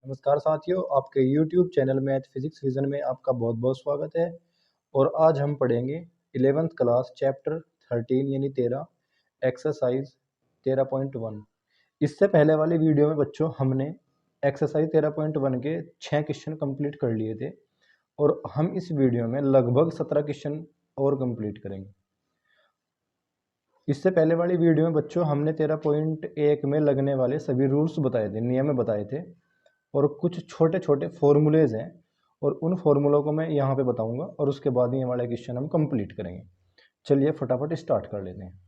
नमस्कार साथियों, आपके YouTube channel math physics vision में आपका बहुत बहुत स्वागत है। और आज हम पढ़ेंगे 11th क्लास चैप्टर 13 यानी 13 एक्सरसाइज 13.1। इससे पहले वाली वीडियो में बच्चों हमने एक्सरसाइज 13.1 के 6 क्वेश्चन कंप्लीट कर लिए थे और हम इस वीडियो में लगभग 17 क्वेश्चन और कंप्लीट करेंगे। इससे पहले वाली वीडियो में बच्चों हमने 13.1 में लगने वाले सभी रूल्स बताए थे, नियम बताए थे और कुछ छोटे छोटे फॉर्मूलेज हैं और उन फॉर्मूलों को मैं यहाँ पे बताऊंगा और उसके बाद ये वाला क्वेश्चन हम कंप्लीट करेंगे। चलिए फटाफट स्टार्ट कर लेते हैं।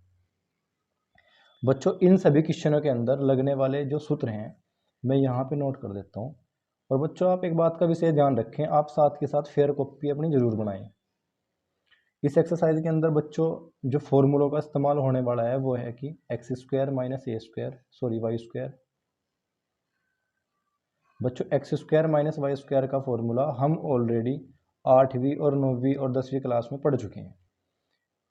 बच्चों इन सभी क्वेश्चनों के अंदर लगने वाले जो सूत्र हैं मैं यहाँ पे नोट कर देता हूँ। और बच्चों आप एक बात का विशेष ध्यान रखें, आप साथ के साथ फेयर कॉपी अपनी जरूर बनाएं। इस एक्सरसाइज के अंदर बच्चों जो फॉर्मूलों का इस्तेमाल होने वाला है वो है कि x square minus a square y square. बच्चों x square minus y square का फॉर्मूला हम ऑलरेडी 8वीं और 9वीं और 10वीं क्लास में पढ़ चुके हैं।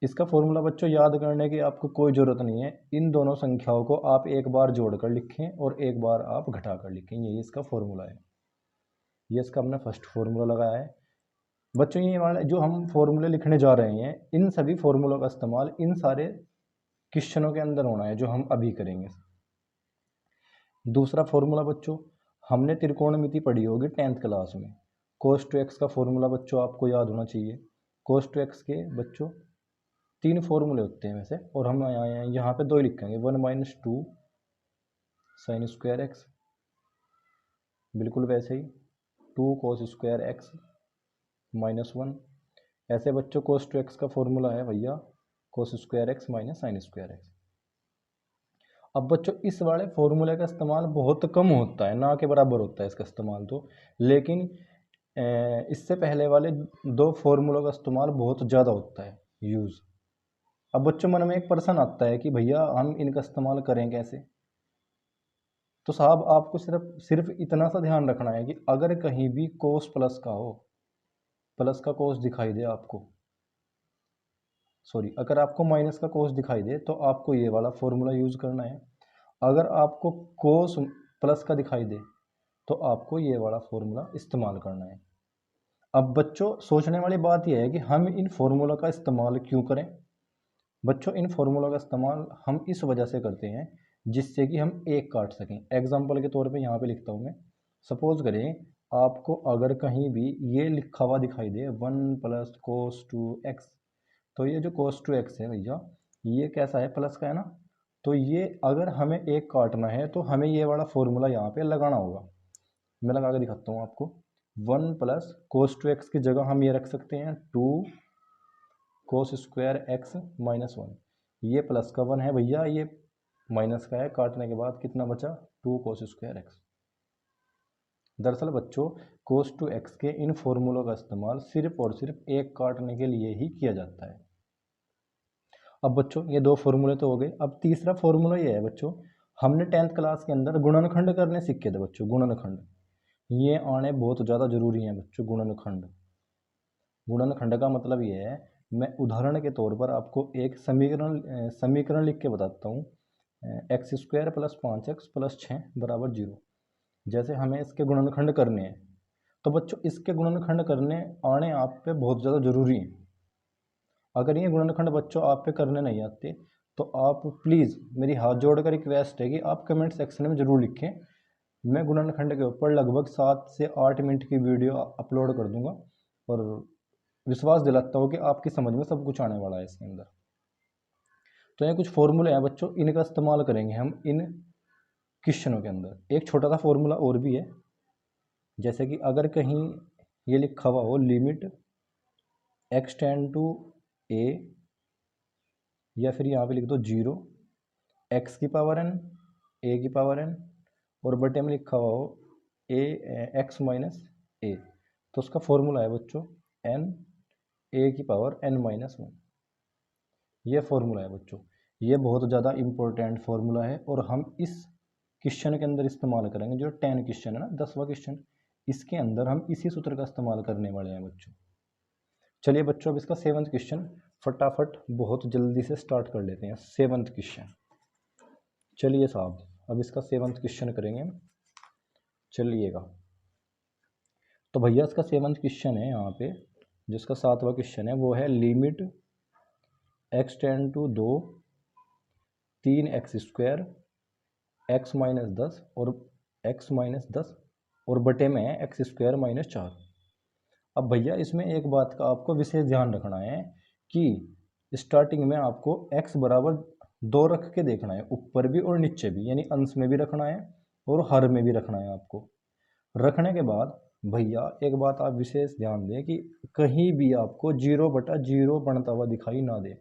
इसका फॉर्मूला बच्चों याद करने की आपको कोई ज़रूरत नहीं है। इन दोनों संख्याओं को आप एक बार जोड़कर लिखें और एक बार आप घटाकर लिखें, यही इसका फॉर्मूला है। ये इसका हमने फर्स्ट फॉर्मूला लगाया है। बच्चों ये वाले जो हम फॉर्मूले लिखने जा रहे हैं इन सभी फॉर्मूलों का इस्तेमाल इन सारे क्वेश्चनों के अंदर होना है जो हम अभी करेंगे। दूसरा फॉर्मूला बच्चों हमने त्रिकोणमिति पढ़ी होगी 10th क्लास में। cos टू एक्स का फॉर्मूला बच्चों आपको याद होना चाहिए। cos टू एक्स के बच्चों 3 फॉर्मूले होते हैं वैसे और हम यहाँ पे 2 ही लिखेंगे। 1 माइनस 2 साइन स्क्वायर एक्स, बिल्कुल वैसे ही 2 cos स्क्वायर एक्स माइनस 1। ऐसे बच्चों cos टू एक्स का फॉर्मूला है भैया cos square x minus sine square x. अब बच्चों इस वाले फॉर्मूले का इस्तेमाल बहुत कम होता है, ना के बराबर होता है इसका इस्तेमाल तो, लेकिन इससे पहले वाले 2 फॉर्मूलों का इस्तेमाल बहुत ज़्यादा होता है यूज़। अब बच्चों मन में एक प्रश्न आता है कि भैया हम इनका इस्तेमाल करें कैसे। तो साहब आपको सिर्फ इतना सा ध्यान रखना है कि अगर कहीं भी कोस प्लस का हो, प्लस का कोस दिखाई दे आपको, सॉरी अगर आपको माइनस का कोस दिखाई दे तो आपको ये वाला फॉर्मूला यूज़ करना है। अगर आपको कोस प्लस का दिखाई दे तो आपको ये वाला फॉर्मूला इस्तेमाल करना है। अब बच्चों सोचने वाली बात यह है कि हम इन फॉर्मूला का इस्तेमाल क्यों करें। बच्चों इन फॉर्मूला का इस्तेमाल हम इस वजह से करते हैं जिससे कि हम एक काट सकें। एग्जाम्पल के तौर पे यहाँ पे लिखता हूँ मैं। सपोज करें आपको अगर कहीं भी ये लिखा हुआ दिखाई दे 1 प्लस कोस टू एक्स, तो ये जो कोस टू एक्स है भैया ये कैसा है, प्लस का है ना। तो ये अगर हमें एक काटना है तो हमें ये वाला फॉर्मूला यहाँ पे लगाना होगा। मैं लगा के दिखाता हूँ आपको। 1 प्लस कोस टू एक्स की जगह हम ये रख सकते हैं 2 कोस स्क्वायर एक्स माइनस 1। ये प्लस का 1 है भैया, ये माइनस का है, काटने के बाद कितना बचा 2 कोस स्क्वायर एक्स। दरअसल बच्चों कोस टू एक्स के इन फॉर्मूलों का इस्तेमाल सिर्फ और सिर्फ एक काटने के लिए ही किया जाता है। अब बच्चों ये 2 फॉर्मूले तो हो गए। अब तीसरा फॉर्मूला ये है बच्चों, हमने 10th क्लास के अंदर गुणनखंड करने सीखे थे बच्चों। गुणनखंड ये आने बहुत ज़्यादा जरूरी है बच्चों। गुणनखंड का मतलब ये है, मैं उदाहरण के तौर पर आपको एक समीकरण लिख के बताता हूँ। X square plus 5x plus 6 बराबर 0। जैसे हमें इसके गुणनखंड करने हैं तो बच्चों इसके गुणनखंड करने आने आप पे बहुत ज़्यादा ज़रूरी है। अगर ये गुणनखंड बच्चों आप पे करने नहीं आते तो आप प्लीज़ मेरी हाथ जोड़कर रिक्वेस्ट है कि आप कमेंट सेक्शन में ज़रूर लिखें। मैं गुणनखंड के ऊपर लगभग 7 से 8 मिनट की वीडियो अपलोड कर दूंगा और विश्वास दिलाता हूँ कि आपकी समझ में सब कुछ आने वाला है इसके अंदर। तो ये कुछ फॉर्मूले हैं बच्चों, इनका इस्तेमाल करेंगे हम इन क्वेश्चनों के अंदर। एक छोटा सा फॉर्मूला और भी है, जैसे कि अगर कहीं ये लिखा हुआ हो लिमिट एक्स टेंड टू ए, या फिर यहाँ पे लिख दो 0 एक्स की पावर एन ए की पावर एन और बटे में लिखा हुआ हो ए एक्स माइनस ए, तो उसका फॉर्मूला है बच्चों एन ए की पावर एन माइनस 1। ये फॉर्मूला है बच्चों, ये बहुत ज़्यादा इंपॉर्टेंट फॉर्मूला है और हम इस क्वेश्चन के अंदर इस्तेमाल करेंगे। जो 10 क्वेश्चन है ना, 10वां क्वेश्चन, इसके अंदर हम इसी सूत्र का इस्तेमाल करने वाले हैं बच्चों। चलिए बच्चों अब इसका 7th क्वेश्चन फटाफट बहुत जल्दी से स्टार्ट कर लेते हैं। 7th क्वेश्चन, चलिए साहब अब इसका 7th क्वेश्चन करेंगे। चलिएगा, तो भैया इसका 7वां क्वेश्चन है यहाँ पे, जिसका 7वां क्वेश्चन है वो है limit x tend to 2 3x² x-10 और x-10 और बटे में है x² - 4। अब भैया इसमें एक बात का आपको विशेष ध्यान रखना है कि स्टार्टिंग में आपको x बराबर 2 रख के देखना है, ऊपर भी और नीचे भी, यानी अंश में भी रखना है और हर में भी रखना है। आपको रखने के बाद भैया एक बात आप विशेष ध्यान दें कि कहीं भी आपको 0/0 बनता हुआ दिखाई ना दे।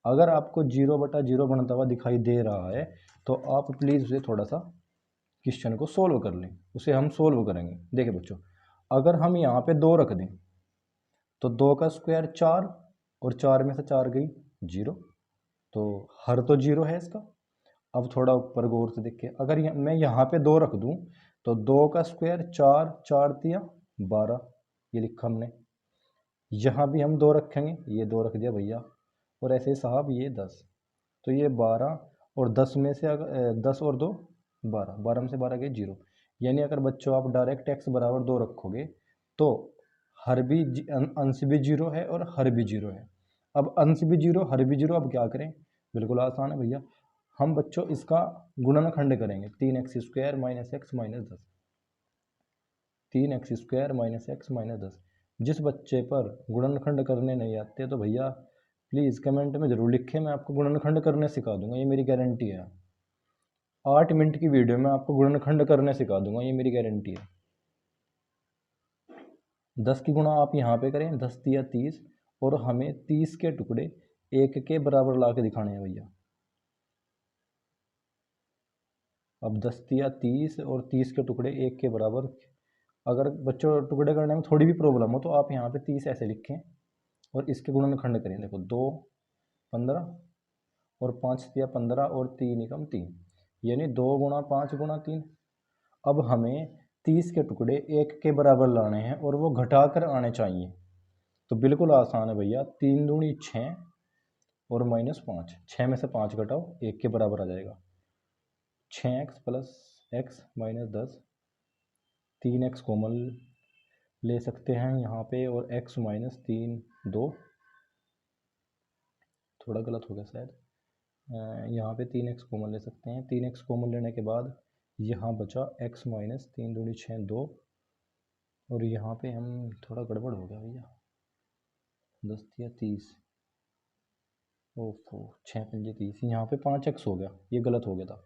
अगर आपको 0/0 बनता हुआ दिखाई दे रहा है तो आप प्लीज़ उसे थोड़ा सा क्वेश्चन को सोल्व कर लें। उसे हम सोल्व करेंगे। देखिए बच्चों, अगर हम यहाँ पे 2 रख दें तो 2 का स्क्वायर 4 और 4 में से 4 गई 0, तो हर तो 0 है इसका। अब थोड़ा ऊपर गौर से देखिए, अगर मैं यहाँ पे 2 रख दूँ तो 2 का स्क्वायर 4, 4 तिया 12, ये लिखा हमने। यहाँ भी हम 2 रखेंगे, ये 2 रख दिया भैया, और ऐसे ही साहब ये 10, तो ये 12 और 10 में से अगर 10 और 2 12, 12 में से 12 गए 0। यानी अगर बच्चों आप डायरेक्ट x बराबर 2 रखोगे तो हर भी अंश भी 0 है और हर भी 0 है। अब अंश भी 0 हर भी 0, अब क्या करें? बिल्कुल आसान है भैया, हम बच्चों इसका गुणनखंड करेंगे। 3x² - x - 10, 3x² - x - 10। जिस बच्चे पर गुणनखंड करने नहीं आते तो भैया प्लीज़ कमेंट में ज़रूर लिखें, मैं आपको गुणनखंड करने सिखा दूंगा, ये मेरी गारंटी है। 8 मिनट की वीडियो में आपको गुणनखंड करने सिखा दूंगा, ये मेरी गारंटी है। 10 की गुणा आप यहाँ पे करें, 10 तिया 30, और हमें 30 के टुकड़े 1 के बराबर ला के दिखाने हैं भैया। अब 10 तिया 30 और 30 के टुकड़े 1 के बराबर, अगर बच्चों टुकड़े करने में थोड़ी भी प्रॉब्लम हो तो आप यहाँ पे 30 ऐसे लिखें और इसके गुणनखंड करें। देखो 2 15 और 5 तिया 15 और 3 एकम 3, यानी 2 गुणा 5 गुणा 3। अब हमें 30 के टुकड़े 1 के बराबर लाने हैं और वो घटाकर आने चाहिए। तो बिल्कुल आसान है भैया, 3 दूनी 6 और -5, 6 में से 5 घटाओ 1 के बराबर आ जाएगा। 6x + x - 10, 3x कॉमन ले सकते हैं यहाँ पे, और x - 3 2, थोड़ा गलत हो गया शायद, यहाँ पे 3x कॉमन ले सकते हैं। 3x कॉमन लेने के बाद यहाँ बचा x - 3 दूनी 6 2, और यहाँ पे हम थोड़ा गड़बड़ हो गया भैया, 10 तिया 30, ओफो 6 पंजे 30, यहाँ पे 5x हो गया, ये गलत हो गया था।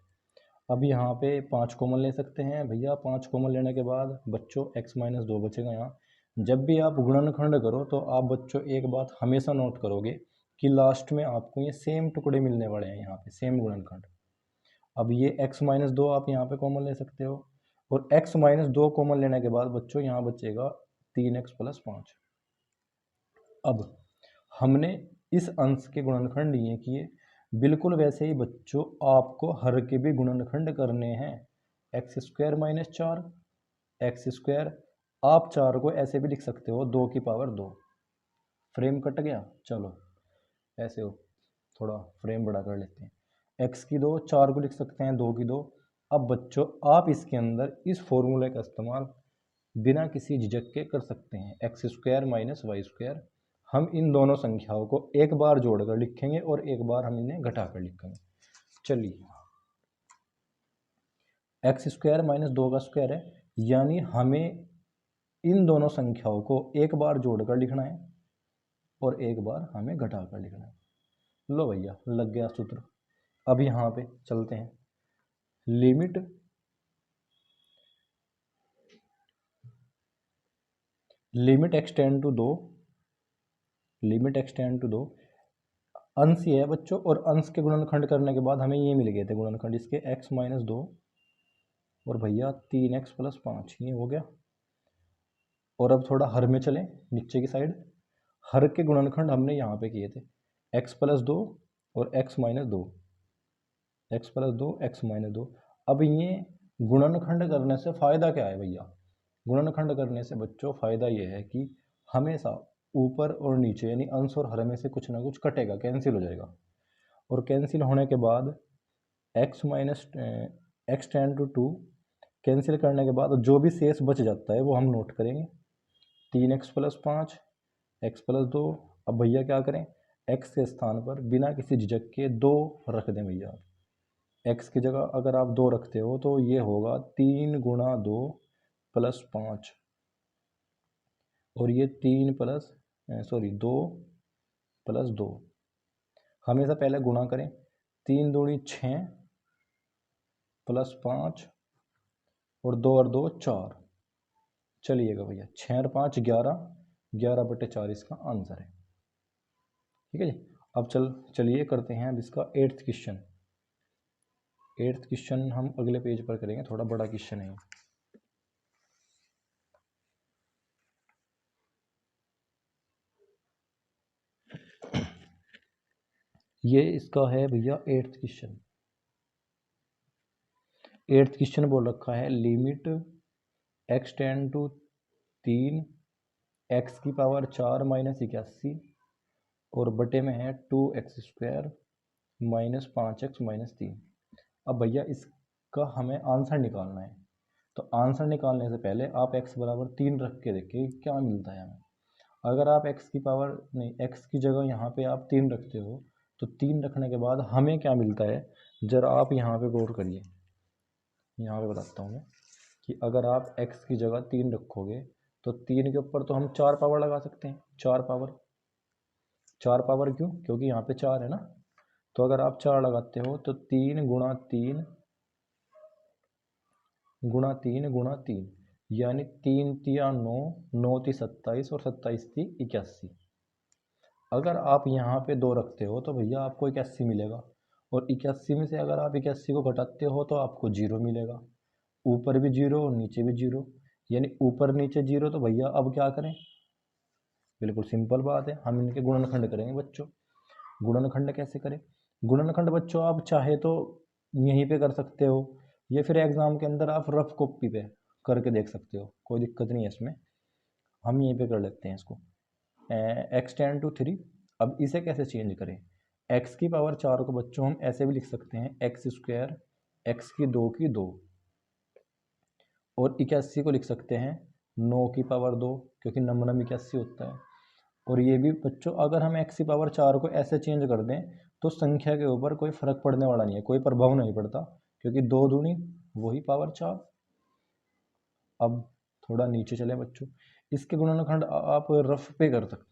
अब यहाँ पे 5 कॉमन ले सकते हैं भैया। 5 कॉमन लेने के बाद बच्चों x - 2 बचेगा यहाँ। जब भी आप गुणनखंड करो तो आप बच्चों एक बात हमेशा नोट करोगे कि लास्ट में आपको ये सेम टुकड़े मिलने वाले हैं, यहाँ पे सेम गुणनखंड। अब ये x - 2 आप यहाँ पे कॉमन ले सकते हो, और x - 2 कॉमन लेने के बाद बच्चों यहाँ बचेगा 3x + 5। अब हमने इस अंश के गुणनखंड ये किए, बिल्कुल वैसे ही बच्चों आपको हर के भी गुणनखंड करने हैं। x² - 4 x², आप 4 को ऐसे भी लिख सकते हो 2 की पावर 2। फ्रेम कट गया, चलो ऐसे हो, थोड़ा फ्रेम बड़ा कर लेते हैं। x की 2, 4 को लिख सकते हैं 2 की 2। अब बच्चों आप इसके अंदर इस फॉर्मूले का इस्तेमाल बिना किसी झिझक के कर सकते हैं। x² - y², हम इन दोनों संख्याओं को एक बार जोड़कर लिखेंगे और एक बार हम इन्हें घटाकर लिखेंगे। चलिए, x² - 2 का स्क्वायर है, यानी हमें इन दोनों संख्याओं को एक बार जोड़कर लिखना है और एक बार हमें घटाकर लिखना है। लो भैया लग गया सूत्र। अब यहाँ पे चलते हैं, limit x tend to 2, limit x tend to 2 अंश ही है बच्चों, और अंश के गुणनखंड करने के बाद हमें ये मिल गए थे गुणनखंड इसके, x - 2 और भैया 3x + 5, ये हो गया। और अब थोड़ा हर में चलें, नीचे की साइड। हर के गुणनखंड हमने यहाँ पे किए थे, x + 2 और x - 2, x + 2 x - 2। अब ये गुणनखंड करने से फ़ायदा क्या है भैया? गुणनखंड करने से बच्चों फ़ायदा ये है कि हमेशा ऊपर और नीचे यानी अंश और हर में से कुछ ना कुछ कटेगा, कैंसिल हो जाएगा। और कैंसिल होने के बाद x टेंड टू 2 कैंसिल करने के बाद जो भी शेष बच जाता है वो हम नोट करेंगे। 3x + 5 x + 2। अब भैया क्या करें, x के स्थान पर बिना किसी झिझक के 2 रख दें भैया। x की जगह अगर आप 2 रखते हो तो ये होगा 3 × 2 + 5 और ये 2 + 2। हमेशा पहले गुणा करें। 3 दूनी 6 + 5 और 2 और 2 4। चलिएगा भैया, 6 और 5 11, 11/4 इसका आंसर है। ठीक है जी। अब चलिए करते हैं अब इसका 8th क्वेश्चन। 8th क्वेश्चन हम अगले पेज पर करेंगे, थोड़ा बड़ा क्वेश्चन है। ये इसका है भैया 8th क्वेश्चन। 8th क्वेश्चन बोल रखा है limit x tend to 3 x की पावर 4 - 81 और बटे में है 2x² - 5x - 3। अब भैया इसका हमें आंसर निकालना है। तो आंसर निकालने से पहले आप x = 3 रख के देखिए क्या मिलता है हमें। अगर आप x की पावर नहीं, x की जगह यहाँ पे आप 3 रखते हो तो 3 रखने के बाद हमें क्या मिलता है, जरा आप यहाँ पे गौर करिए। यहाँ पे बताता हूँ मैं कि अगर आप x की जगह 3 रखोगे तो 3 के ऊपर तो हम 4 पावर लगा सकते हैं। 4 पावर क्यों, क्योंकि यहाँ पे 4 है ना। तो अगर आप 4 लगाते हो तो 3 × 3 × 3 × 3 यानी 3 × 9, 9 × 27 और 27 × 81। अगर आप यहाँ पे 2 रखते हो तो भैया आपको 81 मिलेगा और 81 में से अगर आप 81 को घटाते हो तो आपको 0 मिलेगा। ऊपर भी 0 और नीचे भी 0, यानी ऊपर नीचे 0। तो भैया अब क्या करें, बिल्कुल सिंपल बात है, हम इनके गुणनखंड करेंगे बच्चों। गुणनखंड कैसे करें, गुणनखंड बच्चों आप चाहे तो यहीं पे कर सकते हो या फिर एग्जाम के अंदर आप रफ कॉपी पे करके देख सकते हो, कोई दिक्कत नहीं है इसमें। हम यहीं पे कर लेते हैं इसको। x tend to 3। अब इसे कैसे चेंज करें, x की पावर 4 को बच्चों हम ऐसे भी लिख सकते हैं x² x की 2 की 2 और 81 को लिख सकते हैं 9 की पावर 2 क्योंकि नम 81 होता है। और ये भी बच्चों अगर हम x की पावर 4 को ऐसे चेंज कर दें तो संख्या के ऊपर कोई फर्क पड़ने वाला नहीं है, कोई प्रभाव नहीं पड़ता क्योंकि 2 दूनी वही पावर 4। अब थोड़ा नीचे चले बच्चों, इसके गुणनखंड आप रफ पे कर सकते।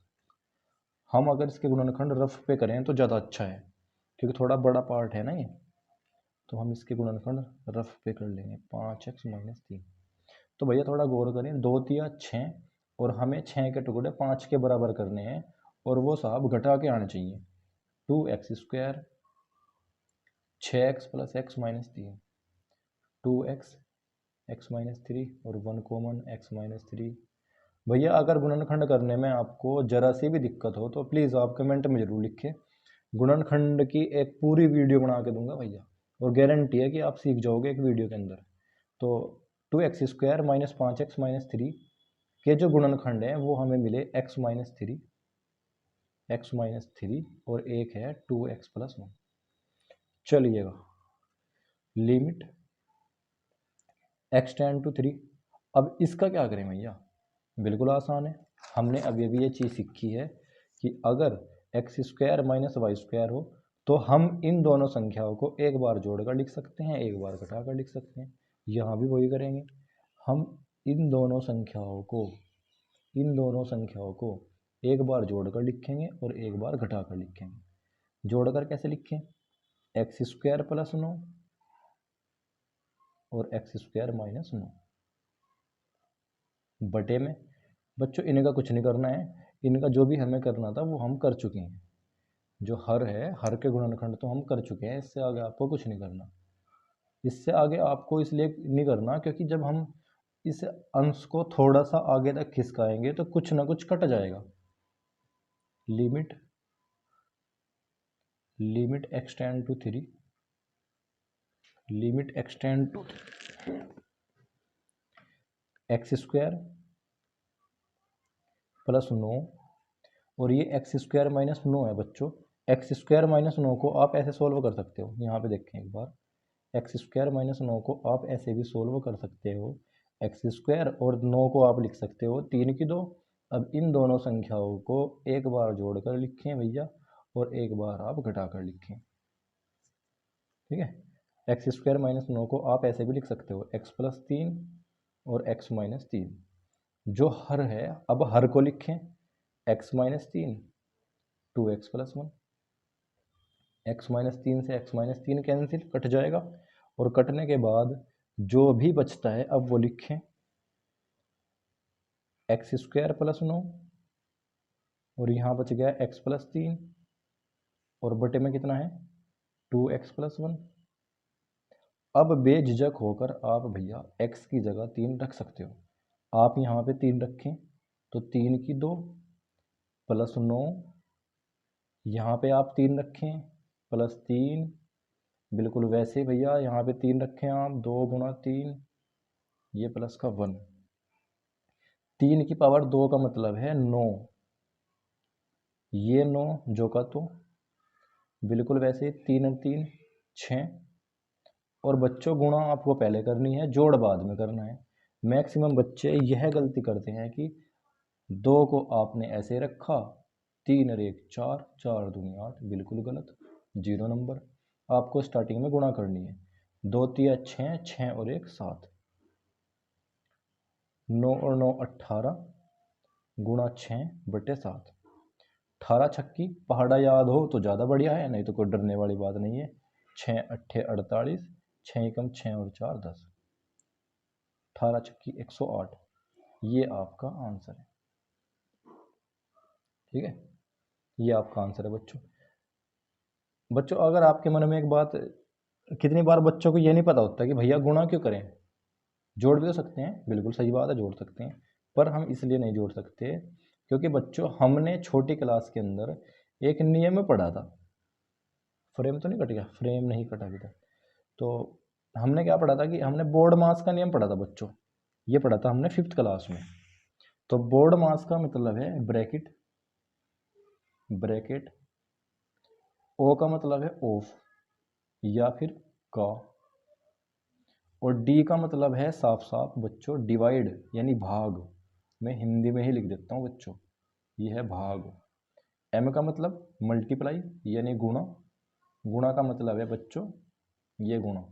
हम अगर इसके गुणनखंड रफ पे करें तो ज़्यादा अच्छा है क्योंकि थोड़ा बड़ा पार्ट है ना ये। तो हम इसके गुणनखंड रफ पे कर लेंगे 5x - 3। तो भैया थोड़ा गौर करें, 2 × 6 और हमें 6 के टुकड़े 5 के बराबर करने हैं और वो साहब घटा के आने चाहिए। 2x², 6x + x - 3, 2x x - 3 और 1 कॉमन x - 3। भैया अगर गुणनखंड करने में आपको ज़रा सी भी दिक्कत हो तो प्लीज़ आप कमेंट में ज़रूर लिखें। गुणनखंड की एक पूरी वीडियो बना के दूंगा भैया और गारंटी है कि आप सीख जाओगे एक वीडियो के अंदर। तो 2x² - 5x - 3 के जो गुणनखंड हैं वो हमें मिले x - 3 और एक है 2x + 1। चलिएगा, लिमिट x टेंड टू 3। अब इसका क्या करें भैया, बिल्कुल आसान है। हमने अभी अभी ये चीज़ सीखी है कि अगर x² - y² हो तो हम इन दोनों संख्याओं को एक बार जोड़कर लिख सकते हैं, एक बार घटाकर लिख सकते हैं। यहाँ भी वही करेंगे, हम इन दोनों संख्याओं को एक बार जोड़कर लिखेंगे और एक बार घटाकर लिखेंगे। जोड़कर कैसे लिखें, x² + 9 और x² - 9 बटे में। बच्चों इनका कुछ नहीं करना है, इनका जो भी हमें करना था वो हम कर चुके हैं। जो हर है, हर के गुणनखंड तो हम कर चुके हैं, इससे आगे आपको कुछ नहीं करना। इससे आगे आपको इसलिए नहीं करना क्योंकि जब हम इस अंश को थोड़ा सा आगे तक खिसकाएंगे तो कुछ ना कुछ कट जाएगा। Limit x tend to 3, limit x tend to x² + 9 और ये x² - 9 है बच्चों। x² - 9 को आप ऐसे सॉल्व कर सकते हो, यहाँ पे देखें एक बार। एक्स स्क्वायर माइनस 9 को आप ऐसे भी सोल्व कर सकते हो, एक्स स्क्वायर और 9 को आप लिख सकते हो 3 की 2। अब इन दोनों संख्याओं को एक बार जोड़कर लिखें भैया और एक बार आप घटाकर लिखें, ठीक है। एक्स स्क्वायर माइनस 9 को आप ऐसे भी लिख सकते हो एक्स प्लस 3 और एक्स माइनस 3। जो हर है, अब हर को लिखें, x minus 3 2x plus 1। X minus 3 से एक्स माइनस 3 कैंसिल, कट जाएगा, और कटने के बाद जो भी बचता है अब वो लिखें, एक्स स्क्वायर प्लस 9 और यहाँ बच गया एक्स प्लस 3 और बटे में कितना है 2x प्लस 1। अब बेझिझक होकर आप भैया x की जगह 3 रख सकते हो। आप यहाँ पे 3 रखें तो 3 की 2 प्लस 9, यहाँ पे आप 3 रखें प्लस 3, बिल्कुल वैसे भैया यहाँ पे 3 रखें आप 2 गुणा 3, ये प्लस का 1। 3 की पावर 2 का मतलब है 9, ये 9 जो का तो बिल्कुल वैसे 3 और 3 6। और बच्चों गुणा आपको पहले करनी है, जोड़ बाद में करना है। मैक्सिमम बच्चे यह गलती करते हैं कि 2 को आपने ऐसे रखा, 3 और 1 4, 4 दूनी 8, बिल्कुल गलत, 0 नंबर। आपको स्टार्टिंग में गुणा करनी है, 2 3 6, 6 और 1 7, 9 और 9 18 गुणा 6 बटे 7। 18 छक्की पहाड़ा याद हो तो ज़्यादा बढ़िया है, नहीं तो कोई डरने वाली बात नहीं है। 6 अट्ठे 48, 6 एकम 6 और 4 10, 18 छक्की 108, ये आपका आंसर है, ठीक है। ये आपका आंसर है बच्चों। बच्चों अगर आपके मन में एक बात, कितनी बार बच्चों को ये नहीं पता होता कि भैया गुणा क्यों करें, जोड़ भी तो सकते हैं, बिल्कुल सही बात है, जोड़ सकते हैं, पर हम इसलिए नहीं जोड़ सकते क्योंकि बच्चों हमने छोटी क्लास के अंदर एक नियम पढ़ा था। फ्रेम तो नहीं कट गया, फ्रेम नहीं कटा अभी तक। तो हमने क्या पढ़ा था कि हमने बोर्ड मास का नियम पढ़ा था बच्चों, ये पढ़ा था हमने 5th क्लास में। तो बोर्ड मास का मतलब है ब्रैकेट, ब्रैकेट, ओ का मतलब है ऑफ या फिर का, और डी का मतलब है साफ साफ बच्चों डिवाइड यानी भाग। मैं हिंदी में ही लिख देता हूँ बच्चों, ये है भाग। एम का मतलब मल्टीप्लाई यानी गुणा, गुणा का मतलब है बच्चों ये गुणा।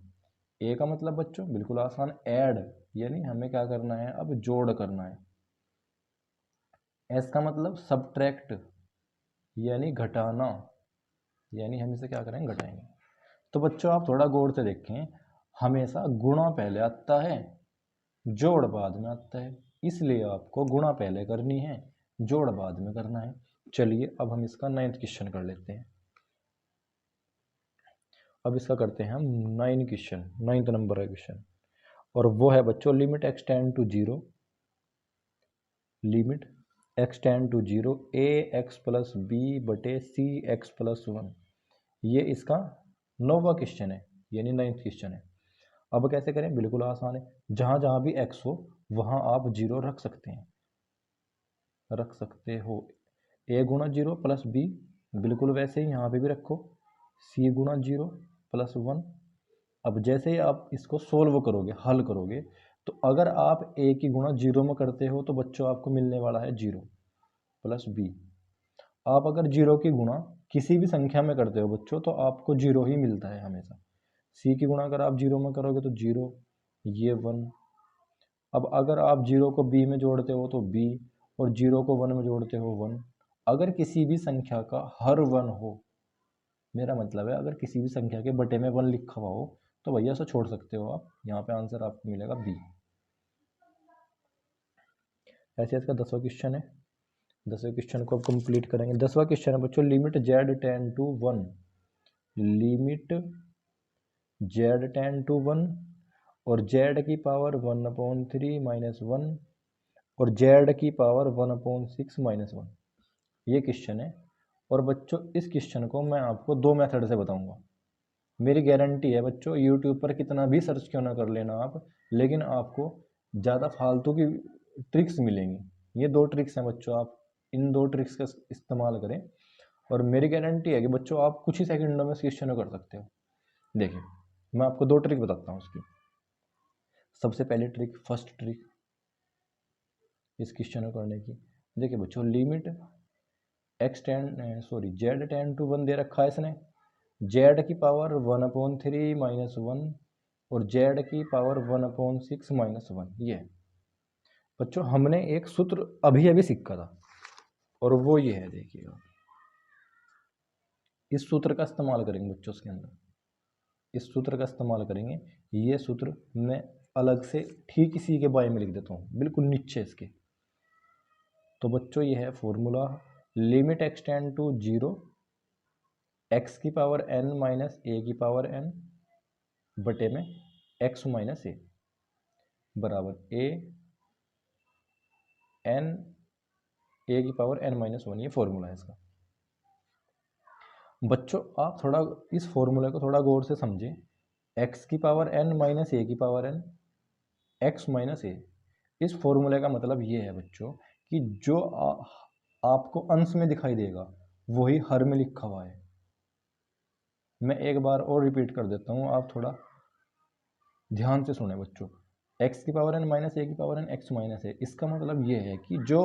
ए का मतलब बच्चों बिल्कुल आसान ऐड, यानी हमें क्या करना है अब जोड़ करना है। एस का मतलब सब्ट्रैक्ट यानी घटाना, यानी हम इसे क्या करेंगे घटाएंगे। तो बच्चों आप थोड़ा गौर से देखें, हमेशा गुणा पहले आता है, जोड़ बाद में आता है, इसलिए आपको गुणा पहले करनी है, जोड़ बाद में करना है। चलिए अब हम इसका 9th क्वेश्चन कर लेते हैं। अब इसका करते हैं हम 9 क्वेश्चन, 9th नंबर का क्वेश्चन, और वो है बच्चों limit x tend to 0, limit x tend to 0 a x plus b बटे सी एक्स प्लस 1। ये इसका 9वां क्वेश्चन है, यानी 9th क्वेश्चन है। अब कैसे करें, बिल्कुल आसान है, जहाँ जहाँ भी x हो वहाँ आप 0 रख सकते हैं, रख सकते हो। a गुणा 0 प्लस बी, बिल्कुल वैसे ही यहाँ पे भी रखो, c गुणा 0 प्लस 1। अब जैसे ही आप इसको सोल्व करोगे, हल करोगे, तो अगर आप a की गुणा 0 में करते हो तो बच्चों आपको मिलने वाला है 0 प्लस b। आप अगर 0 की गुणा किसी भी संख्या में करते हो बच्चों तो आपको 0 ही मिलता है हमेशा। c की गुणा अगर आप 0 में करोगे तो 0, ये 1। अब अगर आप 0 को b में जोड़ते हो तो b, और 0 को 1 में जोड़ते हो 1। अगर किसी भी संख्या का हर 1 हो, मेरा मतलब है अगर किसी भी संख्या के बटे में 1 लिखा हुआ हो तो भैया उसे छोड़ सकते हो आप, यहाँ पे आंसर आपको मिलेगा b। ऐसे इसका 10वां क्वेश्चन है, 10वें क्वेश्चन को अब कंप्लीट करेंगे। 10वां क्वेश्चन है बच्चों limit z tend to 1, limit z tend to 1 और z की पावर 1/3 माइनस 1 और z की पावर 1/6 माइनस 1, ये क्वेश्चन है। और बच्चों इस क्वेश्चन को मैं आपको 2 मेथड से बताऊंगा। मेरी गारंटी है बच्चों, यूट्यूब पर कितना भी सर्च क्यों ना कर लेना आप, लेकिन आपको ज़्यादा फालतू की ट्रिक्स मिलेंगी। ये 2 ट्रिक्स हैं बच्चों, आप इन 2 ट्रिक्स का इस्तेमाल करें और मेरी गारंटी है कि बच्चों आप कुछ ही सेकंडों में इस क्वेश्चन को कर सकते हो। देखिए मैं आपको 2 ट्रिक बताता हूँ उसकी। सबसे पहली ट्रिक, फर्स्ट ट्रिक इस क्वेश्चन को करने की, देखिए बच्चों, लिमिट जेड टेन टू 1 दे रखा है इसने, जेड की पावर 1/3 -1 और जेड की पावर 1/6 -1। ये बच्चों हमने एक सूत्र अभी अभी सीखा था और वो ये है, देखिएगा इस सूत्र का इस्तेमाल करेंगे बच्चों इसके अंदर, इस सूत्र का इस्तेमाल करेंगे। ये सूत्र मैं अलग से ठीक इसी के बारे में लिख देता हूँ, बिल्कुल नीचे इसके। तो बच्चों ये है formula, limit extend to 0 x की पावर n माइनस ए की पावर n बटे में x माइनस ए बराबर ए एन ए की पावर n माइनस 1। ये फॉर्मूला है इसका। बच्चों आप थोड़ा इस फॉर्मूले को थोड़ा गौर से समझें। x की पावर n माइनस ए की पावर n x माइनस ए, इस फॉर्मूले का मतलब ये है बच्चों कि जो आपको अंश में दिखाई देगा वही हर में लिखा हुआ है। मैं एक बार और रिपीट कर देता हूँ, आप थोड़ा ध्यान से सुने बच्चों। x की पावर n माइनस ए की पावर n x माइनस ए, इसका मतलब ये है कि जो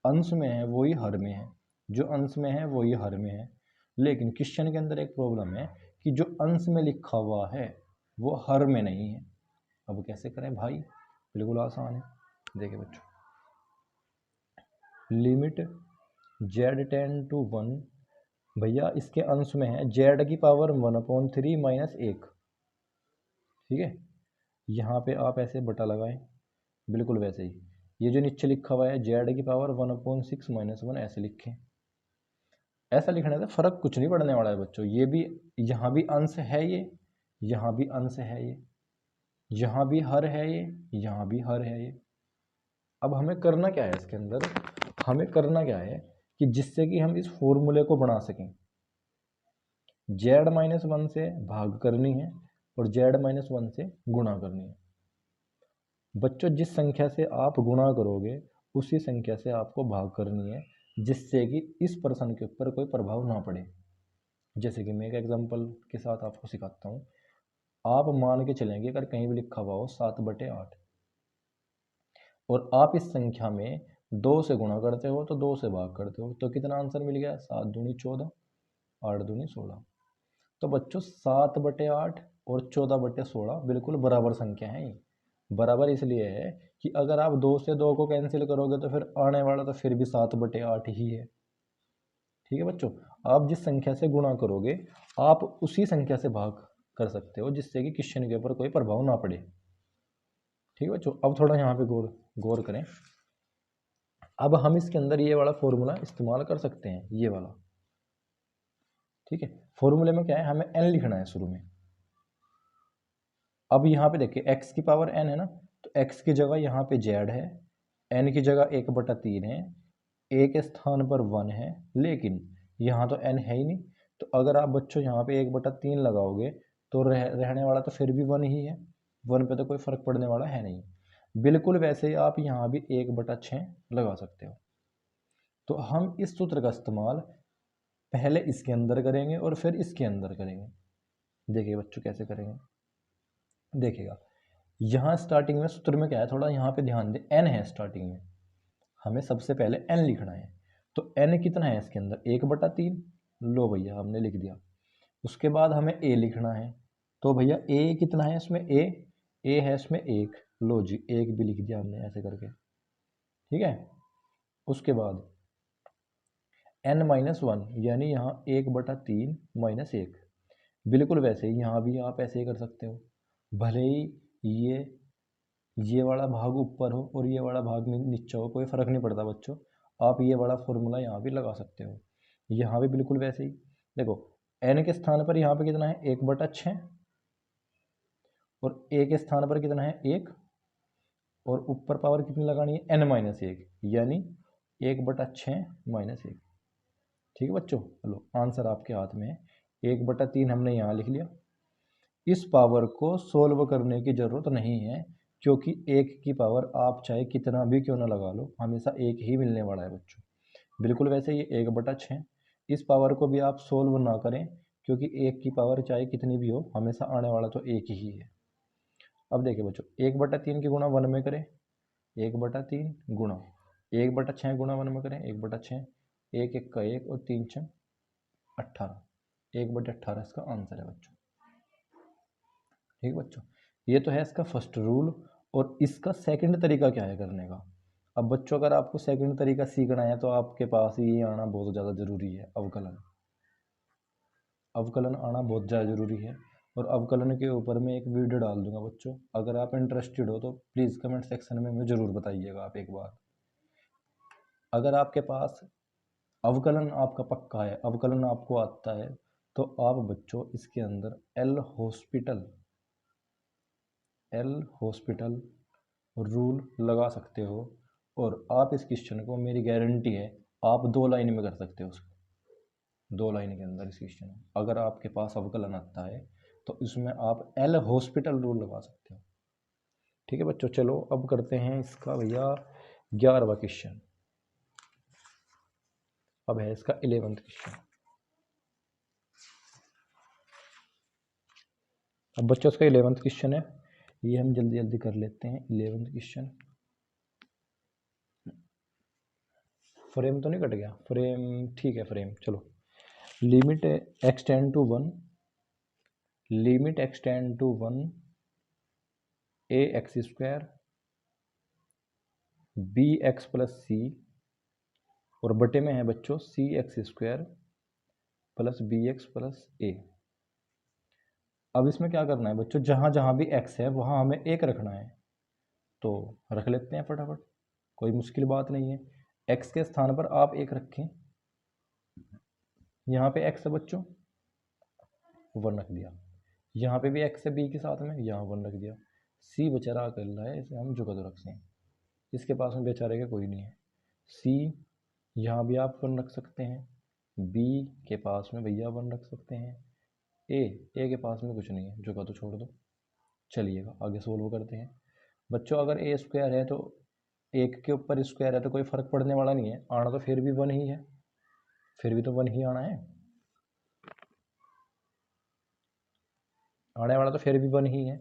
अंश में है वही हर में है, जो अंश में है वही हर में है। लेकिन क्वेश्चन के अंदर एक प्रॉब्लम है कि जो अंश में लिखा हुआ है वो हर में नहीं है। अब कैसे करें भाई, बिल्कुल आसान है। देखिए बच्चों, लिमिट जेड टेन टू 1, भैया इसके अंश में है जेड की पावर 1/3 माइनस 1, ठीक है। यहाँ पे आप ऐसे बटा लगाएं, बिल्कुल वैसे ही। ये जो नीचे लिखा हुआ है जेड की पावर 1/6 माइनस 1, ऐसे लिखें। ऐसा लिखने से फर्क कुछ नहीं पड़ने वाला है बच्चों। ये भी, यहाँ भी अंश है ये, यहाँ भी अंश है ये, यहाँ भी हर है ये, यहाँ भी हर है ये। अब हमें करना क्या है इसके अंदर, हमें करना क्या है कि जिससे कि हम इस फॉर्मूले को बना सकें, जेड माइनस 1 से भाग करनी है और जेड माइनस 1 से गुणा करनी है। बच्चों जिस संख्या से आप गुणा करोगे उसी संख्या से आपको भाग करनी है, जिससे कि इस प्रश्न के ऊपर कोई प्रभाव ना पड़े। जैसे कि मैं एक एग्जांपल के साथ आपको सिखाता हूँ। आप मान के चलेंगे अगर कहीं भी लिखा हुआ हो 7/8 और आप इस संख्या में 2 से गुणा करते हो तो 2 से भाग करते हो, तो कितना आंसर मिल गया, 7 दूनी 14, 8 दूनी 16। तो बच्चों 7/8 और 14/16 बिल्कुल बराबर संख्या है। बराबर इसलिए है कि अगर आप 2 से 2 को कैंसिल करोगे तो फिर आने वाला तो फिर भी 7/8 ही है। ठीक है बच्चों, आप जिस संख्या से गुणा करोगे आप उसी संख्या से भाग कर सकते हो, जिससे कि क्वेश्चन के ऊपर कोई प्रभाव ना पड़े। ठीक है बच्चों, अब थोड़ा यहाँ पे गौर करें। अब हम इसके अंदर ये वाला फॉर्मूला इस्तेमाल कर सकते हैं, ये वाला। ठीक है, फॉर्मूले में क्या है, हमें n लिखना है शुरू में। अब यहाँ पे देखिए x की पावर n है ना, तो x की जगह यहाँ पे z है, n की जगह 1/3 है, a के स्थान पर 1 है, लेकिन यहाँ तो n है ही नहीं। तो अगर आप बच्चों यहाँ पे 1/3 लगाओगे तो रहने वाला तो फिर भी 1 ही है, 1 पे तो कोई फर्क पड़ने वाला है नहीं। बिल्कुल वैसे ही आप यहाँ भी 1/6 लगा सकते हो। तो हम इस सूत्र का इस्तेमाल पहले इसके अंदर करेंगे और फिर इसके अंदर करेंगे। देखिए बच्चों कैसे करेंगे, देखिएगा यहाँ स्टार्टिंग में सूत्र में क्या है, थोड़ा यहाँ पे ध्यान दें, n है स्टार्टिंग में, हमें सबसे पहले n लिखना है। तो n कितना है इसके अंदर, 1/3, लो भैया हमने लिख दिया। उसके बाद हमें a लिखना है, तो भैया a कितना है इसमें, a है इसमें 1, लो जी 1 भी लिख दिया हमने ऐसे करके। ठीक है, उसके बाद n-1 यानी यहाँ 1/3 माइनस 1, बिल्कुल वैसे ही यहाँ भी आप ऐसे ही कर सकते हो। भले ही ये वाला भाग ऊपर हो और ये वाला भाग नीचे हो, कोई फ़र्क नहीं पड़ता बच्चों, आप ये वाला फॉर्मूला यहाँ भी लगा सकते हो। यहाँ भी बिल्कुल वैसे ही देखो, n के स्थान पर यहाँ पे कितना है, 1/6 और a के स्थान पर कितना है 1, और ऊपर पावर कितनी लगानी है, n-1 यानी 1/6 माइनस 1। ठीक है बच्चों, चलो आंसर आपके हाथ में है, 1/3 हमने यहाँ लिख लिया। इस पावर को सोल्व करने की ज़रूरत नहीं है, क्योंकि 1 की पावर आप चाहे कितना भी क्यों ना लगा लो, हमेशा 1 ही मिलने वाला है बच्चों। बिल्कुल वैसे ये 1/6, इस पावर को भी आप सोल्व ना करें क्योंकि एक की पावर चाहे कितनी भी हो हमेशा आने वाला तो एक ही है। अब देखिए बच्चों, 1/3 की गुणा 1 में करें, 1/3 गुणा 1/6 गुणा 1 में करें, 1/6, 1 1 का 1 और 3 6 18, 1/18 इसका आंसर है बच्चों। ठीक है बच्चों, ये तो है इसका फर्स्ट रूल। और इसका सेकंड तरीका क्या है करने का। अब बच्चों अगर आपको सेकंड तरीका सीखना है तो आपके पास ये आना बहुत ज़्यादा ज़रूरी है, अवकलन। अवकलन आना बहुत ज़्यादा ज़रूरी है। और अवकलन के ऊपर मैं एक वीडियो डाल दूंगा बच्चों, अगर आप इंटरेस्टेड हो तो प्लीज़ कमेंट सेक्शन में मुझे ज़रूर बताइएगा आप एक बार। अगर आपके पास अवकलन आपका पक्का है, अवकलन आपको आता है, तो आप बच्चों इसके अंदर एल हॉस्पिटल रूल लगा सकते हो। और आप इस क्वेश्चन को, मेरी गारंटी है, आप 2 लाइन में कर सकते हो उसको। 2 लाइन के अंदर इस क्वेश्चन में अगर आपके पास अवकलन आता है तो इसमें आप एल हॉस्पिटल रूल लगा सकते हो। ठीक है बच्चों, चलो अब करते हैं इसका भैया 11वां क्वेश्चन। अब है इसका 11वां क्वेश्चन। अब बच्चों इसका 11वां क्वेश्चन है, ये हम जल्दी जल्दी कर लेते हैं। 11वां क्वेश्चन, फ्रेम तो नहीं कट गया, फ्रेम ठीक है, फ्रेम चलो। Limit extend to 1, limit extend to 1 a x square b x plus c, और बटे में है बच्चों c x square plus b x plus a. अब इसमें क्या करना है बच्चों, जहाँ जहाँ भी x है वहाँ हमें एक रखना है, तो रख लेते हैं फटाफट, कोई मुश्किल बात नहीं है। x के स्थान पर आप एक रखें, यहाँ पे x है बच्चों, 1 रख दिया। यहाँ पे भी x है b के साथ में, यहाँ 1 रख दिया। c बेचारा कर रहा है, इसे हम जुगा तो रखते हैं, इसके पास में बेचारे का कोई नहीं है। c यहाँ भी आप 1 रख सकते हैं, b के पास में भैया 1 रख सकते हैं, ए के पास में कुछ नहीं है, जुगा तो छोड़ दो। चलिएगा आगे सोल्व करते हैं बच्चों। अगर ए स्क्वायर है तो एक के ऊपर स्क्वायर है तो कोई फर्क पड़ने वाला नहीं है, आना तो फिर भी 1 ही है, फिर भी तो 1 ही आना है, आने वाला तो फिर भी 1 ही है।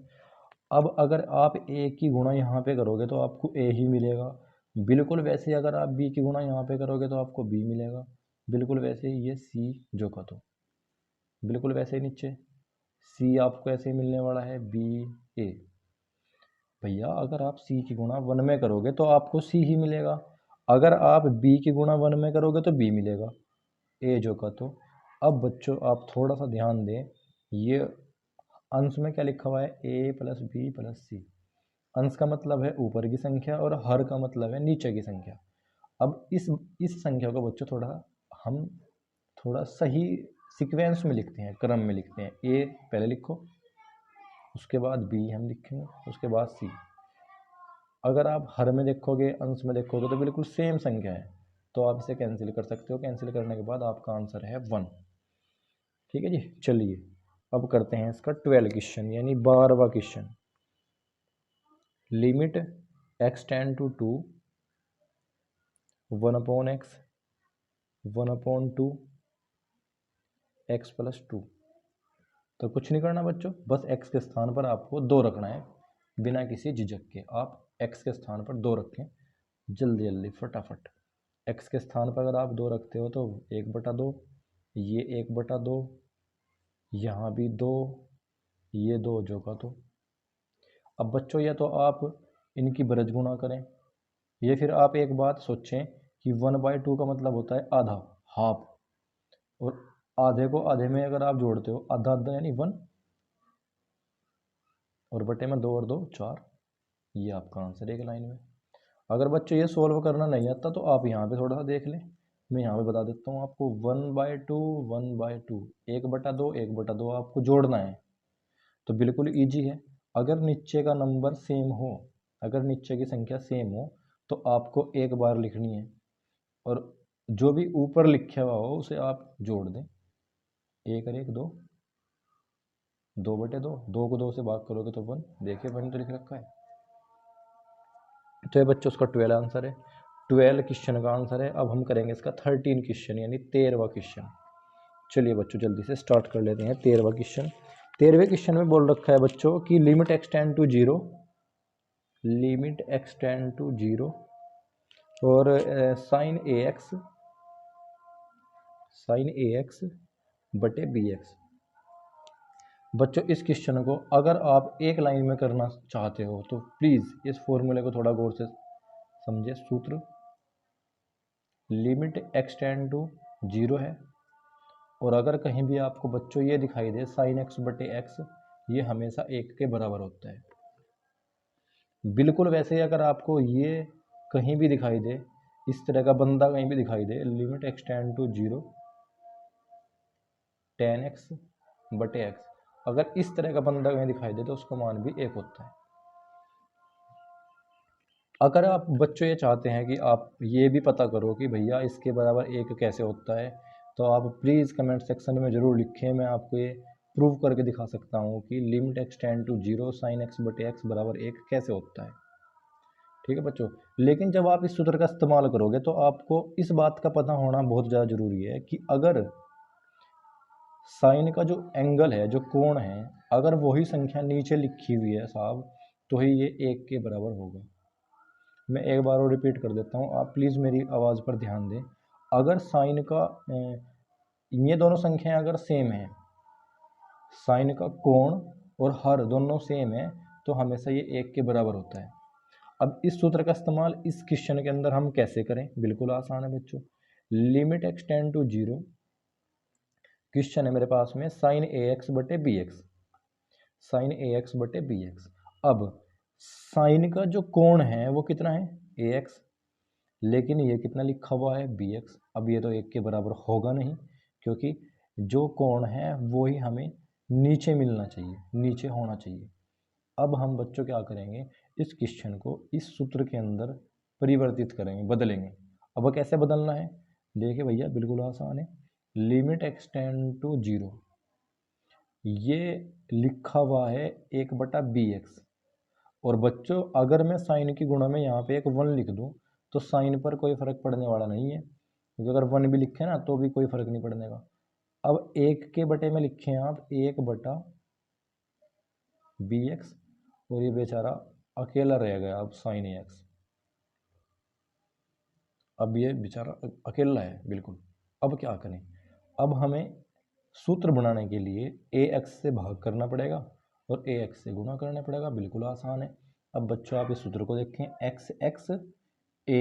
अब अगर आप ए की गुणा यहाँ पे करोगे तो आपको ए ही मिलेगा, बिल्कुल वैसे ही अगर आप बी की गुणा यहाँ पे करोगे तो आपको बी मिलेगा, बिल्कुल वैसे ही ये सी जो का तो बिल्कुल वैसे ही नीचे सी आपको ऐसे ही मिलने वाला है बी ए। भैया अगर आप सी की गुणा 1 में करोगे तो आपको सी ही मिलेगा, अगर आप बी की गुणा 1 में करोगे तो बी मिलेगा, ए जो का तो। अब बच्चों आप थोड़ा सा ध्यान दें, ये अंश में क्या लिखा हुआ है, ए प्लस बी प्लस सी। अंश का मतलब है ऊपर की संख्या और हर का मतलब है नीचे की संख्या। अब इस संख्या को बच्चों हम थोड़ा सही सीक्वेंस में लिखते हैं, क्रम में लिखते हैं। ए पहले लिखो, उसके बाद बी हम लिखेंगे, उसके बाद सी। अगर आप हर में देखोगे, अंश में देखोगे तो बिल्कुल सेम संख्या है, तो आप इसे कैंसिल कर सकते हो। कैंसिल करने के बाद आपका आंसर है 1। ठीक है जी, चलिए अब करते हैं इसका 12 क्वेश्चन यानी 12वां question. Limit x tend to 2 1/x 1/2 x plus 2। तो कुछ नहीं करना बच्चों, बस x के स्थान पर आपको 2 रखना है, बिना किसी झिझक के आप x के स्थान पर 2 रखें, जल्दी जल्दी फटाफट। x के स्थान पर अगर आप 2 रखते हो तो 1/2, ये 1/2, यहाँ भी 2, ये 2 जो का तो। अब बच्चों या तो आप इनकी ब्रज गुणा करें, ये फिर आप एक बात सोचें कि 1/2 का मतलब होता है आधा, हाफ, और आधे को आधे में अगर आप जोड़ते हो, आधा आधा यानी 1, और बटे में 2 और 2 4, ये आपका आंसर एक लाइन में। अगर बच्चों ये सोल्व करना नहीं आता तो आप यहाँ पे थोड़ा सा देख लें, मैं यहाँ पे बता देता हूँ आपको। 1/2 1/2 1/2 1/2 आपको जोड़ना है, तो बिल्कुल ईजी है। अगर नीचे का नंबर सेम हो, अगर नीचे की संख्या सेम हो तो आपको एक बार लिखनी है, और जो भी ऊपर लिखा हुआ हो उसे आप जोड़ दें। 1 और 1 2, 2/2, 2 को 2 से भाग करोगे तो 1, देखिए 1 तो लिख रखा है। तो ये बच्चों उसका 12 आंसर है, 12 क्वेश्चन का आंसर है। अब हम करेंगे इसका 13 क्वेश्चन यानी 13वां क्वेश्चन। चलिए बच्चों जल्दी से स्टार्ट कर लेते हैं 13वां क्वेश्चन। 13वें क्वेश्चन में बोल रखा है बच्चों कि limit extend to zero, limit extend to zero और साइन ए एक्स बटे बी एक्स। बच्चों इस क्वेश्चन को अगर आप एक लाइन में करना चाहते हो तो प्लीज़ इस फॉर्मूले को थोड़ा गौर से समझे। सूत्र लिमिट एक्सटेंड टू जीरो है और अगर कहीं भी आपको बच्चों ये दिखाई दे साइन एक्स बटे एक्स, ये हमेशा एक के बराबर होता है। बिल्कुल वैसे ही अगर आपको ये कहीं भी दिखाई दे, इस तरह का बंदा कहीं भी दिखाई दे, limit extend to zero ten x बटे एक्स, अगर इस तरह का बंदा कहीं दिखाई दे तो उसका मान भी एक होता है। अगर आप बच्चों ये चाहते हैं कि आप ये भी पता करो कि भैया इसके बराबर एक कैसे होता है, तो आप प्लीज़ कमेंट सेक्शन में ज़रूर लिखें। मैं आपको ये प्रूव करके दिखा सकता हूँ कि limit extend to zero sine x बटे एक्स बराबर एक कैसे होता है। ठीक है बच्चों, लेकिन जब आप इस सूत्र का इस्तेमाल करोगे तो आपको इस बात का पता होना बहुत ज़्यादा ज़रूरी है कि अगर साइन का जो एंगल है, जो कोण है, अगर वही संख्या नीचे लिखी हुई है साहब, तो ही ये एक के बराबर होगा। मैं एक बार और रिपीट कर देता हूँ, आप प्लीज़ मेरी आवाज़ पर ध्यान दें। अगर साइन का ये दोनों संख्याएं अगर सेम है, साइन का कोण और हर दोनों सेम है, तो हमेशा ये एक के बराबर होता है। अब इस सूत्र का इस्तेमाल इस क्वेश्चन के अंदर हम कैसे करें? बिल्कुल आसान है बच्चों। Limit extend to zero, question है मेरे पास में साइन ए एक्स बटे b x, sine a x बटे बी एक्स। अब साइन का जो कोण है वो कितना है? ए एक्स, लेकिन ये कितना लिखा हुआ है? B x. अब ये तो एक के बराबर होगा नहीं, क्योंकि जो कोण है वो ही हमें नीचे मिलना चाहिए, नीचे होना चाहिए। अब हम बच्चों क्या करेंगे, इस क्वेश्चन को इस सूत्र के अंदर परिवर्तित करेंगे, बदलेंगे। अब कैसे बदलना है? देखिए भैया बिल्कुल आसान है। लिमिट एक्सटेंड टू जीरो, ये लिखा हुआ है एक बटा बी एक्स, और बच्चों अगर मैं साइन की गुणा में यहाँ पे एक वन लिख दूँ तो साइन पर कोई फर्क पड़ने वाला नहीं है, क्योंकि अगर वन भी लिखे ना तो भी कोई फर्क नहीं पड़ने का। अब एक के बटे में लिखें आप एक बटा बी एक्स, और ये बेचारा अकेला रह गया अब साइन एक्स। अब ये बेचारा अकेला है बिल्कुल। अब क्या करें? अब हमें सूत्र बनाने के लिए ए एक्स से भाग करना पड़ेगा और ए एक्स से गुणा करना पड़ेगा। बिल्कुल आसान है। अब बच्चों आप इस सूत्र को देखें, एक्स एक्स ए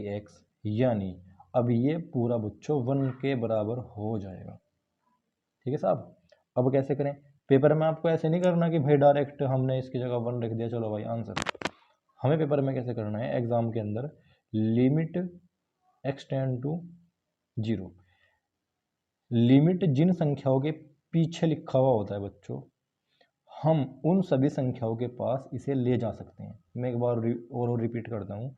एक्स, यानी अब ये पूरा बच्चों वन के बराबर हो जाएगा। ठीक है साहब। अब कैसे करें? पेपर में आपको ऐसे नहीं करना कि भाई डायरेक्ट हमने इसकी जगह वन रख दिया चलो भाई आंसर। हमें पेपर में कैसे करना है, एग्जाम के अंदर limit extend to zero, limit जिन संख्याओं के पीछे लिखा हुआ होता है बच्चों, हम उन सभी संख्याओं के पास इसे ले जा सकते हैं। मैं एक बार और रिपीट करता हूँ,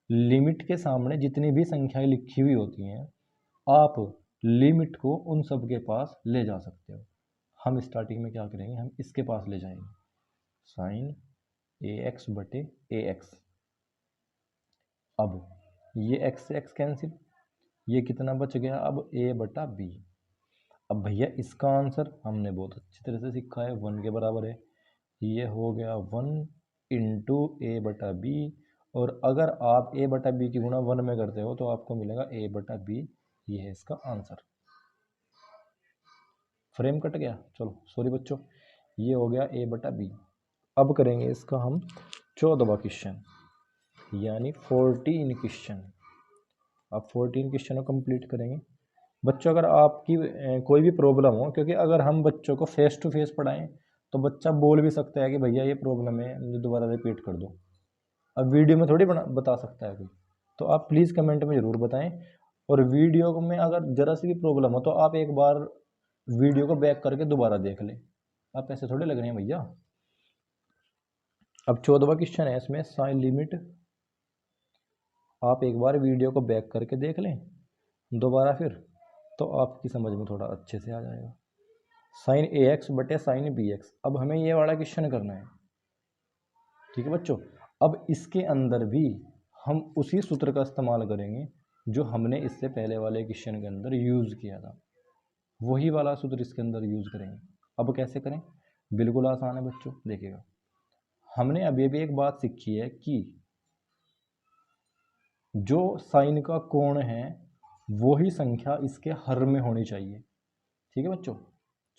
लिमिट के सामने जितनी भी संख्याएं लिखी हुई होती हैं, आप लिमिट को उन सब के पास ले जा सकते हो। हम स्टार्टिंग में क्या करेंगे, हम इसके पास ले जाएंगे, साइन ए एक्स बटे ए एक्स। अब ये एक्स से एक्स कैंसिल, ये कितना बच गया अब? ए बटा बी। अब भैया इसका आंसर हमने बहुत अच्छी तरह से सीखा है, वन के बराबर है। ये हो गया वन इंटू ए बटा बी, और अगर आप ए बटा बी की गुणा वन में करते हो तो आपको मिलेगा ए बटा बी। ये है इसका आंसर। फ्रेम कट गया, चलो सॉरी बच्चों, ये हो गया ए बटा बी। अब करेंगे इसका हम 14वां क्वेश्चन, यानी 14 क्वेश्चन। अब 14 क्वेश्चन को कंप्लीट करेंगे बच्चों। अगर आपकी कोई भी प्रॉब्लम हो, क्योंकि अगर हम बच्चों को फेस टू फेस पढ़ाएं तो बच्चा बोल भी सकता है कि भैया ये प्रॉब्लम है, मुझे दोबारा रिपीट कर दो। अब वीडियो में थोड़ी बता सकता है कोई, तो आप प्लीज़ कमेंट में ज़रूर बताएं। और वीडियो में अगर ज़रा सी भी प्रॉब्लम हो तो आप एक बार वीडियो को बैक करके दोबारा देख लें। आप ऐसे थोड़े लग रहे हैं भैया। अब 14वां क्वेश्चन है, इसमें साइन लिमिट, आप एक बार वीडियो को बैक करके देख लें दोबारा फिर, तो आपकी समझ में थोड़ा अच्छे से आ जाएगा। साइन ए एक्स बटे साइन बी एक्स, अब हमें ये वाला क्वेश्चन करना है। ठीक है बच्चों। अब इसके अंदर भी हम उसी सूत्र का इस्तेमाल करेंगे जो हमने इससे पहले वाले क्वेश्चन के अंदर यूज़ किया था। वही वाला सूत्र इसके अंदर यूज करेंगे। अब कैसे करें, बिल्कुल आसान है बच्चों, देखिएगा हमने अभी भी एक बात सीखी है कि जो साइन का कोण है वही संख्या इसके हर में होनी चाहिए। ठीक है बच्चों,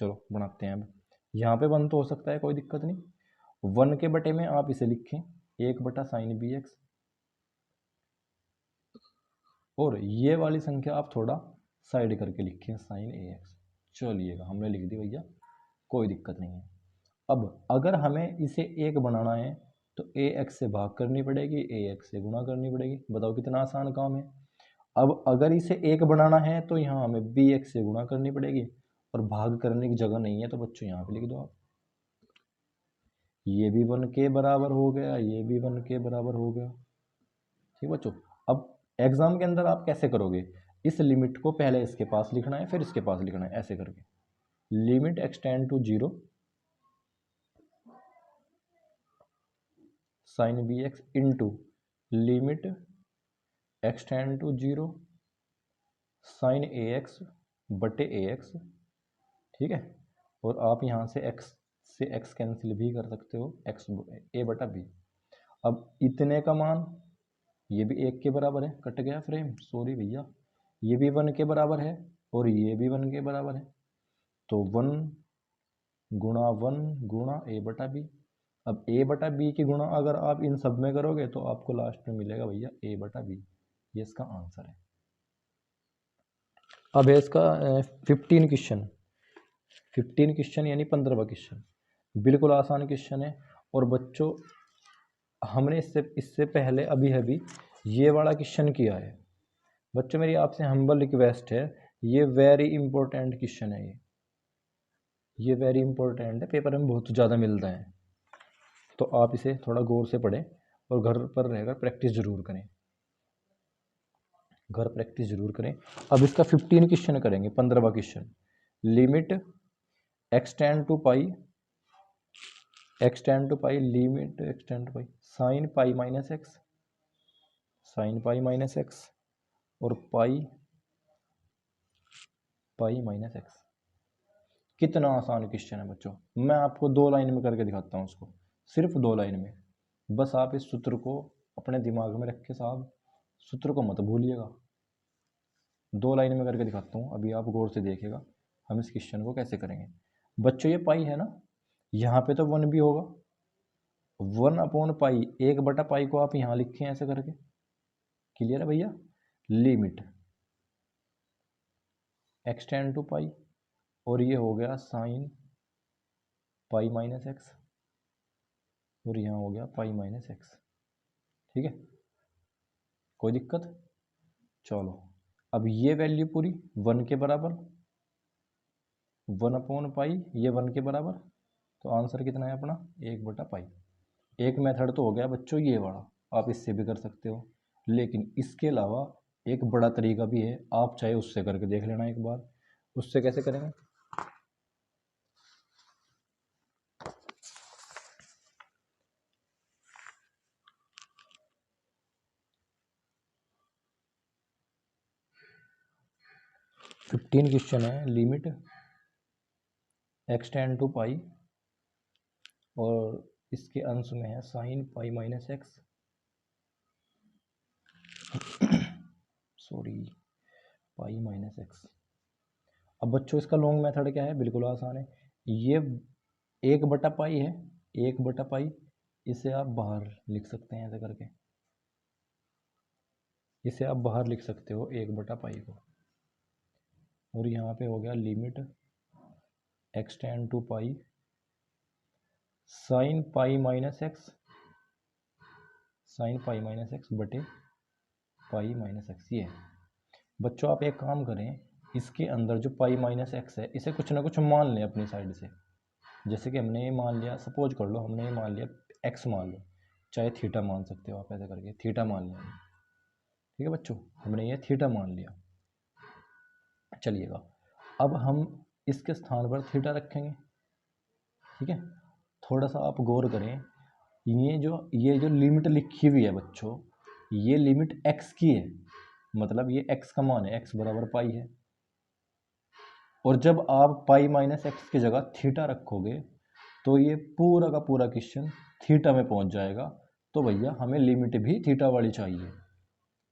चलो बनाते हैं। अब यहाँ पे 1 तो हो सकता है, कोई दिक्कत नहीं। 1 के बटे में आप इसे लिखें 1/sin bx, और ये वाली संख्या आप थोड़ा साइड करके लिखें sin ax। चलिएगा हमने लिख दी भैया, कोई दिक्कत नहीं है। अब अगर हमें इसे 1 बनाना है तो ax से भाग करनी पड़ेगी, ax से गुणा करनी पड़ेगी। बताओ कितना आसान काम है। अब अगर इसे 1 बनाना है तो यहाँ हमें bx से गुणा करनी पड़ेगी, और भाग करने की जगह नहीं है तो बच्चों यहाँ पे लिख दो आप। ये भी 1 के बराबर हो गया, ये भी 1 के बराबर हो गया। ठीक बच्चों, अब एग्जाम के अंदर आप कैसे करोगे, इस लिमिट को पहले इसके पास लिखना है फिर इसके पास लिखना है, ऐसे करके limit extend to 0 sin bx into limit extend to 0 sin ax बटे ax। ठीक है, और आप यहाँ से x से x कैंसिल भी कर सकते हो, x a बटा b। अब इतने का मान ये भी 1 के बराबर है, कट गया फ्रेम, सॉरी भैया, ये भी 1 के बराबर है और ये भी 1 के बराबर है, तो 1 गुणा 1 गुणा a बटा b। अब a बटा b की गुणा अगर आप इन सब में करोगे तो आपको लास्ट में मिलेगा भैया a बटा b, ये इसका आंसर है। अब है इसका 15 क्वेश्चन यानी 15वां क्वेश्चन, बिल्कुल आसान क्वेश्चन है। और बच्चों हमने इससे पहले अभी ये वाला क्वेश्चन किया है। बच्चों मेरी आपसे हम्बल रिक्वेस्ट है, ये वेरी इंपॉर्टेंट क्वेश्चन है, ये वेरी इंपॉर्टेंट है, पेपर में बहुत ज़्यादा मिलता है, तो आप इसे थोड़ा गौर से पढ़ें और घर पर रहकर प्रैक्टिस जरूर करें, घर प्रैक्टिस जरूर करें। अब इसका 15 क्वेश्चन करेंगे। 15वां question, limit extend to pi limit extend to pi sine pi minus x और पाई माइनस एक्स। कितना आसान क्वेश्चन है बच्चों, मैं आपको 2 लाइन में करके दिखाता हूँ उसको, सिर्फ 2 लाइन में। बस आप इस सूत्र को अपने दिमाग में रख के साहब सूत्र को मत भूलिएगा। 2 लाइन में करके दिखाता हूँ, अभी आप गौर से देखिएगा हम इस क्वेश्चन को कैसे करेंगे। बच्चों ये पाई है ना, यहाँ पे तो 1 भी होगा, 1/पाई 1/पाई को आप यहाँ लिखें ऐसे करके, क्लियर है भैया। लिमिट एक्सटेंड टू पाई, और ये हो गया साइन पाई माइनस एक्स, और यहाँ हो गया पाई माइनस एक्स। ठीक है, कोई दिक्कत। चलो अब ये वैल्यू पूरी 1 के बराबर, 1/पाई ये 1 के बराबर, तो आंसर कितना है अपना 1/पाई। एक मेथड तो हो गया बच्चों ये वाला, आप इससे भी कर सकते हो, लेकिन इसके अलावा एक बड़ा तरीका भी है, आप चाहे उससे करके देख लेना एक बार। उससे कैसे करेंगे, फिफ्टीन क्वेश्चन है, लिमिट एक्सटेंड टू पाई और इसके अंश में है sign pi minus x, sorry पाई माइनस एक्स। अब बच्चों इसका लॉन्ग मेथड क्या है, बिल्कुल आसान है, ये 1/पाई है, 1/पाई, इसे आप बाहर लिख सकते हैं ऐसे करके, इसे आप बाहर लिख सकते हो 1/पाई को, और यहाँ पे हो गया limit extend to pi sine pi minus x बटे पाई माइनस एक्स। ये बच्चों आप एक काम करें, इसके अंदर जो पाई माइनस एक्स है इसे कुछ ना कुछ मान लें अपनी साइड से। जैसे कि हमने ये मान लिया, सपोज कर लो हमने ये मान लिया एक्स मान लो, चाहे थीटा मान सकते हो आप ऐसे करके, थीटा मान लिया। ठीक है बच्चों, हमने ये थीटा मान लिया। चलिएगा अब हम इसके स्थान पर थीटा रखेंगे। ठीक है, थोड़ा सा आप गौर करें, ये जो लिमिट लिखी हुई है बच्चों, ये लिमिट x की है, मतलब ये x का मान है, x बराबर पाई है। और जब आप पाई माइनस एक्स की जगह थीटा रखोगे तो ये पूरा का पूरा क्वेश्चन थीटा में पहुंच जाएगा। तो भैया हमें लिमिट भी थीटा वाली चाहिए,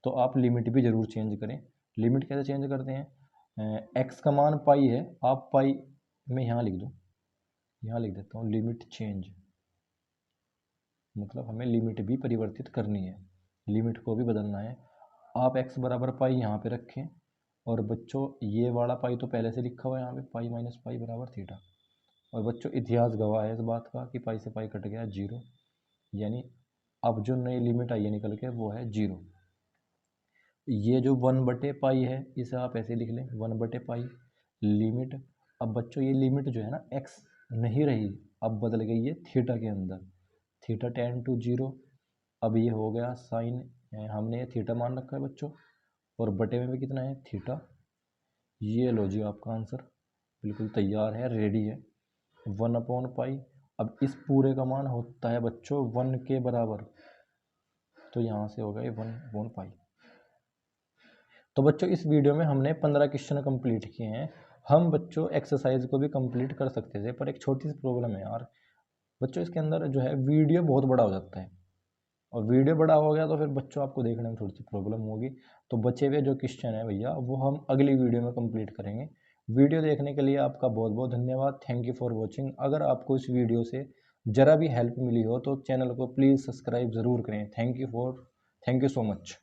तो आप लिमिट भी ज़रूर चेंज करें। लिमिट कैसे चेंज करते हैं, एक्स का मान पाई है, आप पाई में यहाँ लिख दो, यहाँ लिख देता हूँ लिमिट चेंज, मतलब हमें लिमिट भी परिवर्तित करनी है, लिमिट को भी बदलना है। आप x बराबर पाई यहाँ पे रखें, और बच्चों ये वाला पाई तो पहले से लिखा हुआ है यहाँ पे, पाई माइनस पाई बराबर थीटा। और बच्चों इतिहास गवाह है इस बात का कि पाई से पाई कट गया 0, यानी अब जो नई लिमिट आई है निकल के वो है 0। ये जो 1/पाई है इसे आप ऐसे लिख लें 1/पाई लिमिट। अब बच्चों ये लिमिट जो है ना x नहीं रही, अब बदल गई है थीटा के अंदर, थीटा टेन टू 0। अब ये हो गया साइन, हमने ये थीटा मान रखा है बच्चों, और बटे में भी कितना है थीटा। ये लो जी आपका आंसर बिल्कुल तैयार है, रेडी है, 1/पाई। अब इस पूरे का मान होता है बच्चों 1 के बराबर, तो यहाँ से होगा ये 1/पाई। तो बच्चों इस वीडियो में हमने 15 क्वेश्चन कंप्लीट किए हैं। हम बच्चों एक्सरसाइज को भी कंप्लीट कर सकते थे, पर एक छोटी सी प्रॉब्लम है यार बच्चों, इसके अंदर जो है वीडियो बहुत बड़ा हो जाता है, और वीडियो बड़ा हो गया तो फिर बच्चों आपको देखने में थोड़ी सी प्रॉब्लम होगी। तो बचे हुए जो क्वेश्चन है भैया वो हम अगली वीडियो में कंप्लीट करेंगे। वीडियो देखने के लिए आपका बहुत बहुत धन्यवाद, थैंक यू फॉर वॉचिंग। अगर आपको इस वीडियो से ज़रा भी हेल्प मिली हो तो चैनल को प्लीज़ सब्सक्राइब ज़रूर करें। Thank you so much.